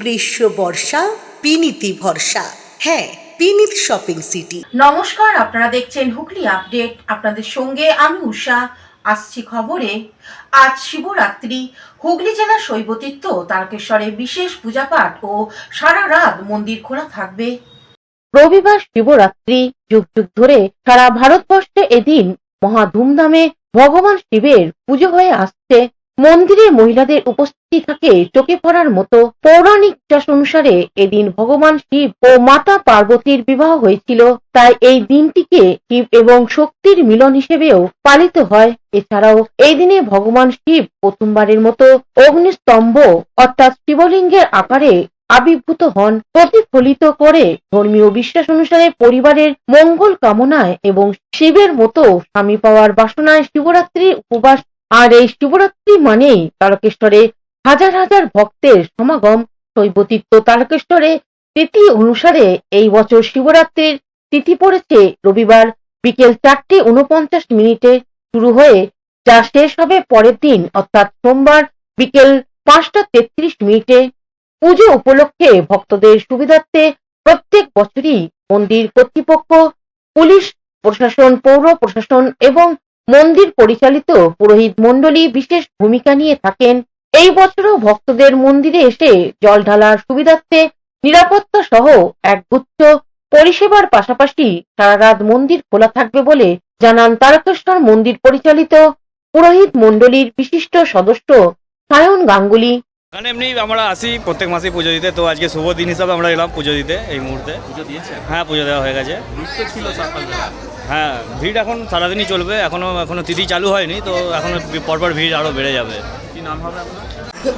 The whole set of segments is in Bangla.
গ্রীষ্ম বর্ষা বিনীতি ভরসা। হ্যাঁ, বিনীত শপিং সিটি। নমস্কার, আপনারা দেখছেন হুগলি আপডেট। আপনাদের সঙ্গে আমি উষা। আসছি খবরে। আজ শিবরাত্রি। হুগলি জেলার শৈবতীর্থ তারকেশ্বরে বিশেষ পূজাপাঠ ও সারা রাত মন্দির খোলা থাকবে। রবিবার শিবরাত্রি। যুগ যুগ ধরে সারা ভারতবর্ষে এদিন মহা ধুমধামে ভগবান শিবের পুজো হয়ে আসছে। মন্দিরে মহিলাদের উপস্থিতি থাকে চোখে পড়ার মতো। পৌরাণিক বিশ্বাস অনুসারে এদিন ভগবান শিব ও মাতা পার্বতীর বিবাহ হয়েছিল, তাই এই দিনটিকে শিব এবং শক্তির মিলন হিসেবেও পালিত হয়। এছাড়াও এই দিনে ভগবান শিব প্রথমবারের মতো অগ্নিস্তম্ভ অর্থাৎ শিবলিঙ্গের আকারে আবির্ভূত হন। প্রতিফলিত করে ধর্মীয় বিশ্বাস অনুসারে পরিবারের মঙ্গল কামনায় এবং শিবের মতো স্বামী পাওয়ার বাসনায় শিবরাত্রি উপবাস। আর এই শিবরাত্রি মানেই তারকেশ্বরে হাজার হাজার ভক্তের সমাগম। শৈবতীর্থ তারকেশ্বরে তিথি অনুসারে এই বছর শিবরাত্রির তিথি পড়েছে রবিবার বিকেল 4:49 শুরু হয়ে যা শেষ হবে পরের দিন অর্থাৎ সোমবার বিকেল 5:33। পুজো উপলক্ষে ভক্তদের সুবিধার্থে প্রত্যেক বছরই মন্দির কর্তৃপক্ষ, পুলিশ প্রশাসন, পৌর প্রশাসন এবং মন্দির পরিচালিত পুরোহিত মণ্ডলী বিশেষ ভূমিকা নিয়ে থাকেন। এই বছরও ভক্তদের মন্দিরে এসে জল ঢালার সুবিধার্থে নিরাপত্তা সহ একগুচ্ছ পরিষেবার পাশাপাশি সারা রাত মন্দির খোলা থাকবে বলে জানান তারকেশ্বর মন্দির পরিচালিত পুরোহিত মণ্ডলীর বিশিষ্ট সদস্য সায়ন গাঙ্গুলি। এখানে এমনি আমরা আসি প্রত্যেক মাসেই পুজো দিতে, তো আজকে শুভ দিন হিসাবে আমরা এলাম পুজো দিতে। এই মুহূর্তে পুজো দিয়েছেন? হ্যাঁ, পুজো দেওয়া হয়ে গেছে। ছিল সকালবেলা। হ্যাঁ, ভিড় এখন সারাদিনই চলবে। এখনো তিথি চালু হয়নি, তো এখনো পরপর ভিড় আরও বেড়ে যাবে। কি নাম হবে আপনার?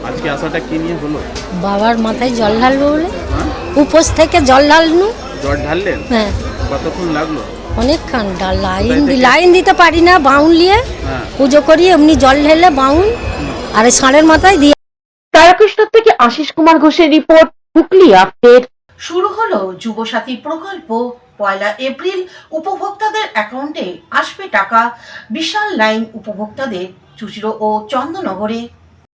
আজকে আসাটা কি নিয়ে হলো? বাবার মাথায় জল ঢালবো বলে হ্যাঁ? উপোস থেকে জল ঢালনু। জল ঢাললেন? হ্যাঁ, কতক্ষণ লাগলো? অনেকক্ষণ কোথায় থেকে? লাইন দিতে পারি না, বাউন নিয়ে হ্যাঁ। পুজো করি এমনি জল ঢেলে বাউন আর এই ষাঁড়ের মাথায় দিয়ে। তারকেশ্বর থেকে আশিস কুমার ঘোষের রিপোর্ট, হুগলি আপডেট। শুরু হলো যুবসাথী প্রকল্প। 1 এপ্রিল উপভোক্তাদের অ্যাকাউন্টে আসবে টাকা। বিশাল লাইন উপভোক্তাদের চুচড়ো ও চন্দননগরে।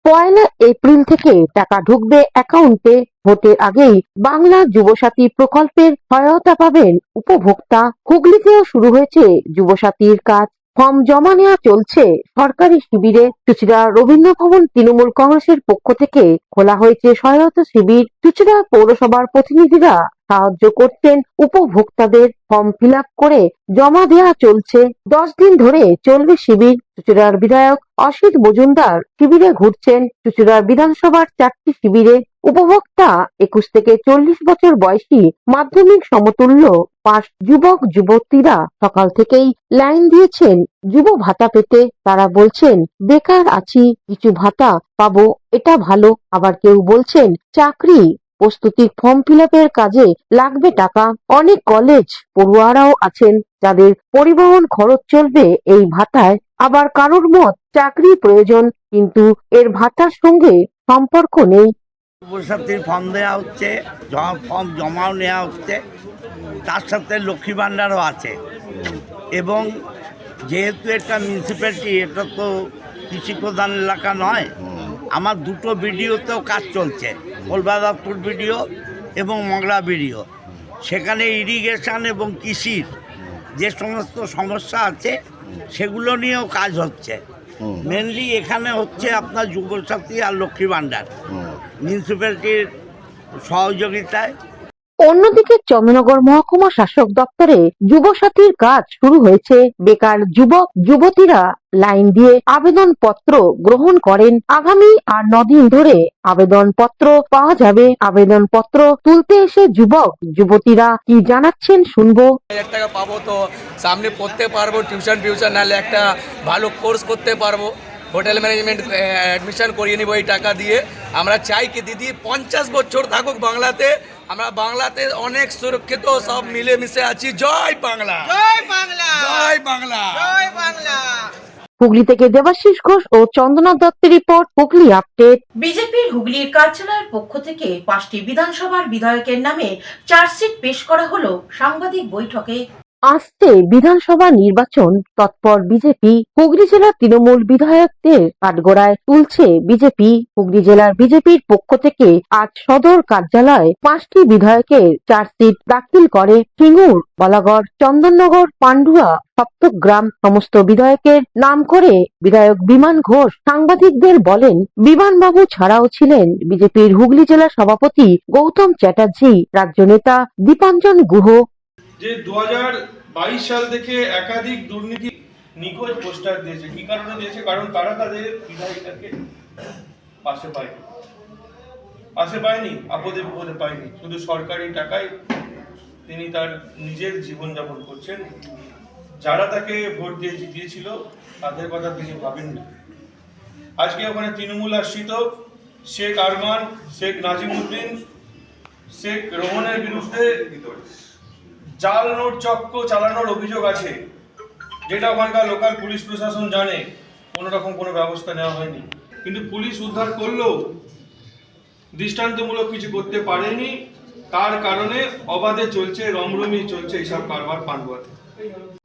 1 এপ্রিল থেকে টাকা ঢুকবে অ্যাকাউন্টে। ভোটের আগেই বাংলা যুবসাথী প্রকল্পের সহায়তা পাবেন উপভোক্তা। হুগলিতেও শুরু হয়েছে যুবসাথীর কাজ। ফর্ম জমা নেওয়া চলছে সরকারি শিবিরে। চুচড়া রবীন্দ্র ভবন তৃণমূল কংগ্রেসের পক্ষ থেকে খোলা হয়েছে সহায়তা শিবির। চুচড়া পৌরসভার প্রতিনিধিরা সাহায্য করছেন উপভোক্তাদের। ফর্ম ফিল আপ করে জমা দেওয়া চলছে। 10 দিন ধরে চলবে শিবির। চুচড়ার বিধায়ক অসিত মজুমদার শিবিরে ঘুরছেন। চুচড়ার বিধানসভার 4টি শিবিরে উপভোক্তা 21 থেকে 40 বছর বয়সী মাধ্যমিক সমতুল্য পাস যুবক যুবতীরা সকাল থেকেই লাইন দিয়েছেন যুব ভাতা পেতে। তারা বলছেন, বেকার আছি, কিছু ভাতা পাবো, এটা ভালো। আবার কেউ বলছেন চাকরি প্রস্তুতির ফর্ম ফিল আপের কাজে লাগবে টাকা। অনেক কলেজ পড়ুয়ারাও আছেন যাদের পরিবহন খরচ চলবে এই ভাতায়। আবার কারোর মত চাকরি প্রয়োজন, কিন্তু এর ভাতার সঙ্গে সম্পর্ক নেই। যুবসাথীর ফর্ম দেওয়া হচ্ছে, ফর্ম জমাও নেওয়া হচ্ছে, তার সাথে লক্ষ্মী ভাণ্ডারও আছে। এবং যেহেতু এটা মিউনিসিপ্যালিটি, এটা তো কৃষি প্রধান এলাকা নয়, আমার 2টো বিডিওতেও কাজ চলছে, কলকাতাপুর বিডিও এবং মগরা বিডিও। সেখানে ইরিগেশন এবং কৃষির যে সমস্ত সমস্যা আছে সেগুলো নিয়েও কাজ হচ্ছে। মেনলি এখানে হচ্ছে আপনার যুবসাথী আর লক্ষ্মী ভাণ্ডার মিউনিসিপ্যালিটির সহযোগিতায়। অন্যদিকে চন্দ্রনগর মহকুমা শাসক দপ্তরে যুবসাথীর কাজ শুরু হয়েছে। বেকার যুবক যুবতীরা লাইন দিয়ে আবেদন পত্র গ্রহণ করেন। আগামী আর 9 দিন ধরে আবেদন পত্র পাওয়া যাবে। আবেদন পত্র তুলতে এসে যুবক যুবতীরা কি জানাচ্ছেন শুনবো। 1000 টাকা পাবো, তো সামনে পড়তে পারবো, টিউশন নাহলে একটা ভালো কোর্স করতে পারবো, হোটেল ম্যানেজমেন্ট অ্যাডমিশন করিয়ে নিব এই টাকা দিয়ে। আমরা চাই কি দিদি 50 বছর থাকুক বাংলাতে। আমরা বাংলাতে অনেক সুরক্ষিত, সব মিলে মিশে আছি। জয় বাংলা, জয় বাংলা, জয় বাংলা, জয় বাংলা। হুগলি থেকে দেবাশিস ঘোষ ও চন্দনা দত্তের রিপোর্ট, হুগলি আপডেট। বিজেপির হুগলির কার্যালয়ের পক্ষ থেকে 5টি বিধানসভার বিধায়কের নামে চার্জশিট পেশ করা হলো সাংবাদিক বৈঠকে। আসছে বিধানসভা নির্বাচন, তৎপর বিজেপি। হুগলি জেলা তৃণমূল বিধায়কদের কাঠগড়ায় তুলছে বিজেপি। হুগলি জেলার বিজেপির পক্ষ থেকে আজ সদর কার্যালয়ে 5টি বিধায়কের চার্জশিট দাখিল করে সিঙ্গুর, বলাগড়, চন্দননগর, পান্ডুয়া, সপ্তগ্রাম। সমস্ত বিধায়কের নাম করে বিধায়ক বিমান ঘোষ সাংবাদিকদের বলেন, বিমানবাবু ছাড়াও ছিলেন বিজেপির হুগলি জেলা সভাপতি গৌতম চ্যাটার্জি, রাজ্য নেতা দীপাঞ্জন গুহ। যে 2022 সাল থেকে একাধিক দুর্নীতি নিখোঁজ পোস্টার দিয়েছে। কি কারণে দিয়েছে? কারণ তারা তাদের বিধায়িকাকে পাশে পায়নি, আপদে বিপদে পায়নি। শুধু সরকারি টাকায় তিনি তার নিজের জীবনযাপন করছেন। যারা তাকে ভোট দিয়ে জিতিয়েছিল তাদের কথা তিনি ভাবেননি। আজকে ওখানে তৃণমূল আশ্রিত শেখ আরমান, শেখ নাজিমুদ্দিন, শেখ রোহনের বিরুদ্ধে জাল নোট চক্র চালানোর অভিযোগ আছে, যেটা ওখানকার লোকাল পুলিশ প্রশাসন জানে। কোনো রকম কোনো ব্যবস্থা নেওয়া হয়নি, কিন্তু পুলিশ উদ্ধার করলেও দৃষ্টান্তমূলক কিছু করতে পারেনি। তার কারণে অবাধে চলছে, রমরমি চলছে এইসব কারবার পান্ডুয়াতে।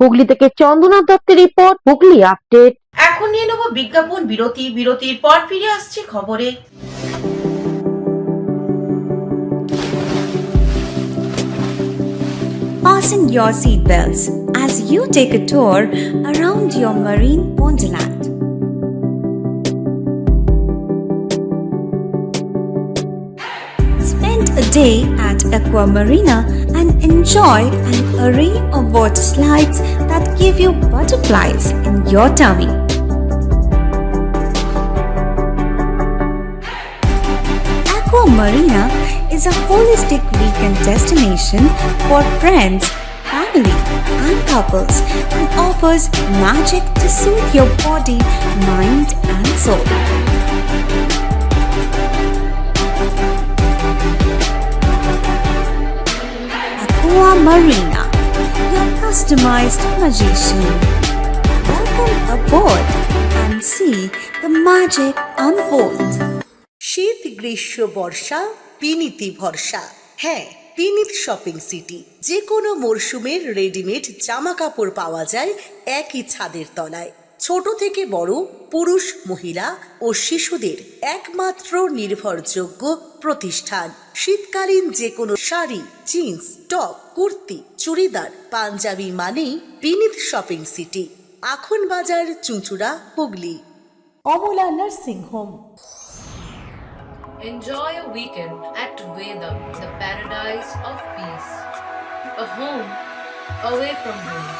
হুগলি থেকে চন্দ্রনাথ দত্তের রিপোর্ট, হুগলি আপডেট। এখন নিয়ে নেব বিজ্ঞাপন বিরতি। বিরতির পর ফিরে আসছি খবরে। Fasten your seatbelts as you take a tour around your marine wonderland. Spend a day at Aqua Marina and enjoy an array of water slides that give you butterflies in your tummy. Aqua Marina is a holistic weekend destination for friends, family, and couples and offers magic to soothe your body, mind, and soul. Aqua Marina, your customized magician. Welcome aboard and see the magic unfold. শীত, গ্রীষ্ম, বর্ষা, পিনিতি ভরসা। হ্যাঁ, পিনিত শপিং সিটি। যে কোনো মরশুমের রেডিমেড জামা কাপড় পাওয়া যায় একই ছাদের তলায়। ছোট থেকে বড়, পুরুষ, মহিলা ও শিশুদের একমাত্র নির্ভরযোগ্য প্রতিষ্ঠান। শীতকালীন যে কোনো শাড়ি, জিন্স, টপ, কুর্তি, চুড়িদার, পাঞ্জাবি মানেই পিনিত শপিং সিটি। আখন বাজার, চুঁচুড়া, Hooghly. Amala nursing home. Enjoy a weekend at Vedam, the paradise of peace. A home away from home.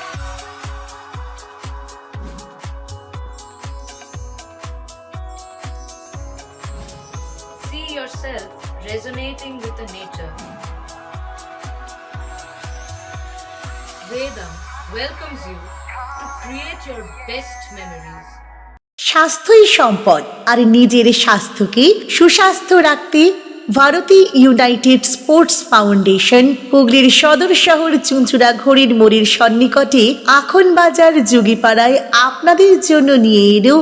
See yourself resonating with the nature. Vedam welcomes you to create your best memories. স্বাস্থ্যই সম্পদ, আর নিজের স্বাস্থ্যকে সুস্বাস্থ্য রাখতে ভারতী ইউনাইটেড স্পোর্টস ফাউন্ডেশন হুগলির সদর শহর চুঁচুড়া ঘড়ির মোড়ের সন্নিকটে আখন বাজার যুগিপাড়ায় আপনাদের জন্য নিয়ে এলো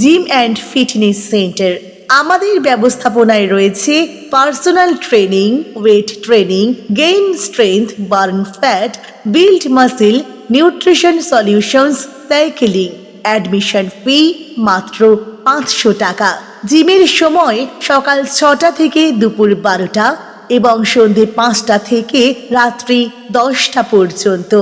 জিম অ্যান্ড ফিটনেস সেন্টার। আমাদের ব্যবস্থাপনায় রয়েছে personal training, weight training, gain strength, burn fat, build muscle, nutrition solutions, cycling. Admission ফি মাত্র 500 টাকা। জিমের সময় সকাল 6টা থেকে দুপুর 12টা এবং সন্ধে 5টা থেকে রাত্রি 10টা পর্যন্ত।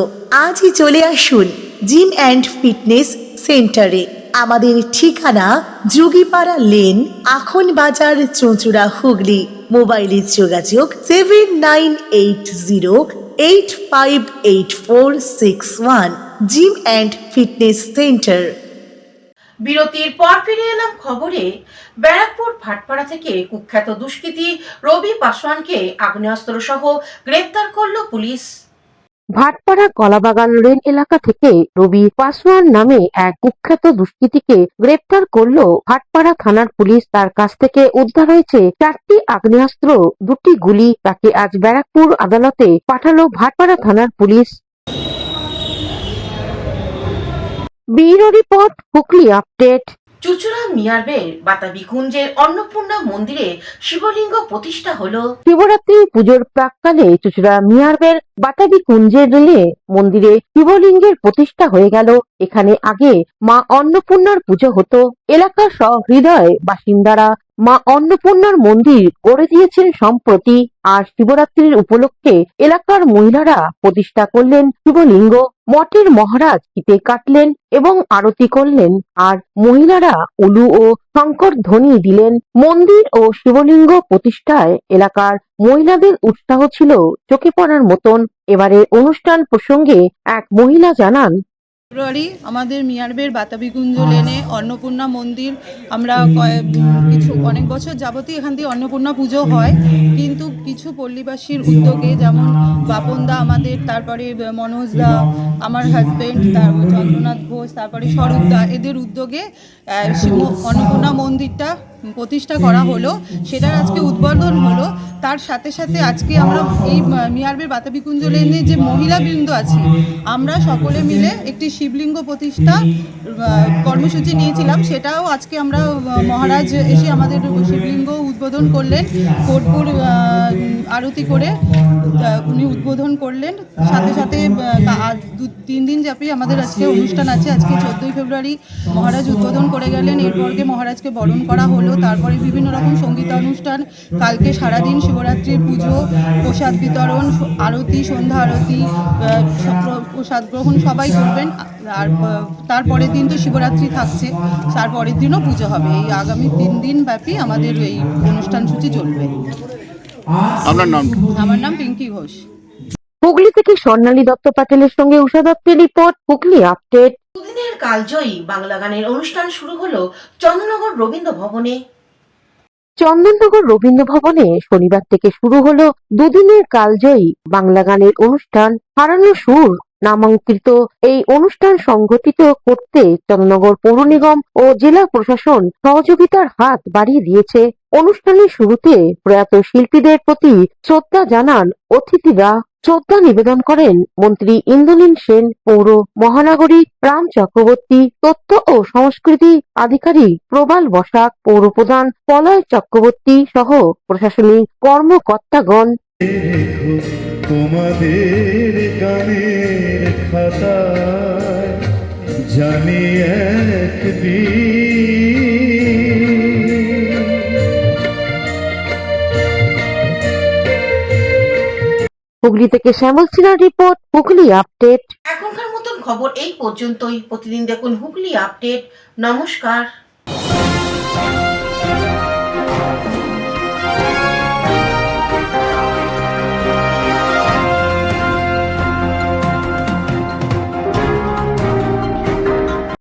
আজই চলে আসুন জিম অ্যান্ড ফিটনেস সেন্টারে। আমাদের ঠিকানা যুগিপাড়া লেন, আখন বাজার, চুঁচুড়া, হুগলি। মোবাইলে যোগাযোগ 7980858461। Gym and fitness centre. বিরতির পর ফিরে এলাম খবরে। ব্যারাকপুর ভাটপাড়া থেকে কুখ্যাত দুষ্কৃতী রবি পাসওয়ানকে আগ্নেয়াস্ত্র সহ গ্রেপ্তার করল পুলিশ। ভাটপাড়া কলাবাগান রেল এলাকা থেকে রবি পাসওয়ান নামে এক কুখ্যাত দুষ্কৃতীকে গ্রেপ্তার করল ভাটপাড়া থানার পুলিশ। তার কাছ থেকে উদ্ধার হয়েছে 4টি আগ্নেয়াস্ত্র, 2টি গুলি। তাকে আজ ব্যারাকপুর আদালতে পাঠালো ভাটপাড়া থানার police. Bureau report, Hooghly update. চুঁচুড়া মিয়ারবের বাতাবি কুঞ্জের অন্নপূর্ণা মন্দিরে শিবলিঙ্গ প্রতিষ্ঠা হলো। শিবরাত্রি পুজোর প্রাককালে চুঁচুড়া মিয়ারবের বাতাবি কুঞ্জের রেলে মন্দিরে শিবলিঙ্গের প্রতিষ্ঠা হয়ে গেল। এখানে আগে মা অন্নপূর্ণার পুজো হতো। এলাকার সহৃদয় বাসিন্দারা মা অন্নপূর্ণার মন্দির গড়ে দিয়েছেন সম্প্রতি। আর শিবরাত্রির উপলক্ষে এলাকার মহিলারা প্রতিষ্ঠা করলেন শিবলিঙ্গ। মঠের মহারাজ ফিতে কাটলেন এবং আরতি করলেন, আর মহিলারা উলু ও শঙ্কর ধ্বনি দিলেন। মন্দির ও শিবলিঙ্গ প্রতিষ্ঠায় এলাকার মহিলাদের উৎসাহ ছিল চোখে পড়ার মতন। এবারে অনুষ্ঠান প্রসঙ্গে এক মহিলা জানান, ফেব্রুয়ারি আমাদের মিয়ারবের বাতাবিকুঞ্জ লেনে অন্নপূর্ণা মন্দির আমরা অনেক বছর যাবতই এখান থেকে অন্নপূর্ণা পুজো হয়, কিন্তু কিছু পল্লীবাসীর উদ্যোগে, যেমন বাপনদা আমাদের, তারপরে মনোজদা, আমার হাজবেন্ড, তারপর চন্দ্রনাথ ঘোষ, তারপরে স্বরূপদা, এদের উদ্যোগে অন্নপূর্ণা মন্দিরটা প্রতিষ্ঠা করা হলো। সেটার আজকে উদ্বোধন হলো। তার সাথে সাথে আজকে আমরা এই মিয়ারবের বাতাবিকুঞ্জ লেনে যে মহিলাবৃন্দ আছি, আমরা সকলে মিলে একটি শিবলিঙ্গ প্রতিষ্ঠা কর্মসূচি নিয়েছিলাম। সেটাও আজকে আমরা মহারাজ এসে আমাদের শিবলিঙ্গ উদ্বোধন করলেন, কর্পূর আরতি করে উনি উদ্বোধন করলেন। সাথে সাথে 3 দিন ব্যাপী আমাদের আজকে অনুষ্ঠান আছে। আজকে 14ই ফেব্রুয়ারি মহারাজ উদ্বোধন করে গেলেন, এরপরকে মহারাজকে বরণ করা হলো। তারপরে বিভিন্ন রকম সঙ্গীতানুষ্ঠান, কালকে সারাদিন শিবরাত্রির পুজো, প্রসাদ বিতরণ, আরতি, সন্ধ্যা আরতি, প্রসাদ গ্রহণ সবাই করবেন। আর তারপরের দিন তো শিবরাত্রি থাকছে, তারপরের দিনও পুজো হবে। এই আগামী 3 দিন ব্যাপী আমাদের এই অনুষ্ঠান সূচি চলবে। আপনার নাম? আমার নাম পিঙ্কি ঘোষ। হুগলি থেকে স্বর্ণালী দত্ত প্যাটেলের সঙ্গে উষা দত্তের রিপোর্ট, হুগলি আপডেট। দুদিনের কালজয়ী বাংলা গানের অনুষ্ঠান শুরু হলো চন্দননগর রবীন্দ্র ভবনে। চন্দননগর রবীন্দ্র ভবনে শনিবার থেকে শুরু হলো দুদিনের কালজয়ী বাংলা গানের অনুষ্ঠান। হারানো সুর নামাঙ্কিত এই অনুষ্ঠান সংগঠিত করতে চন্দননগর পৌর নিগম ও জেলা প্রশাসন সহযোগিতার হাত বাড়িয়ে দিয়েছে। অনুষ্ঠানের শুরুতে প্রয়াত শিল্পীদের প্রতি শ্রদ্ধা জানান অতিথিরা। শ্রদ্ধা নিবেদন করেন মন্ত্রী ইন্দ্রনীল সেন, পৌর মহানগরী রাম চক্রবর্তী, তথ্য ও সংস্কৃতি আধিকারিক প্রবাল বসাক, পৌর প্রধান পলয় চক্রবর্তী সহ প্রশাসনিক কর্মকর্তাগণ। তোমাদের গানের খাতায় জানি হুগলি থেকে শ্যামল সিনহার রিপোর্ট, হুগলি আপডেট। এখনকার মতন খবর এই পর্যন্তই। প্রতিদিন দেখুন হুগলি আপডেট। নমস্কার।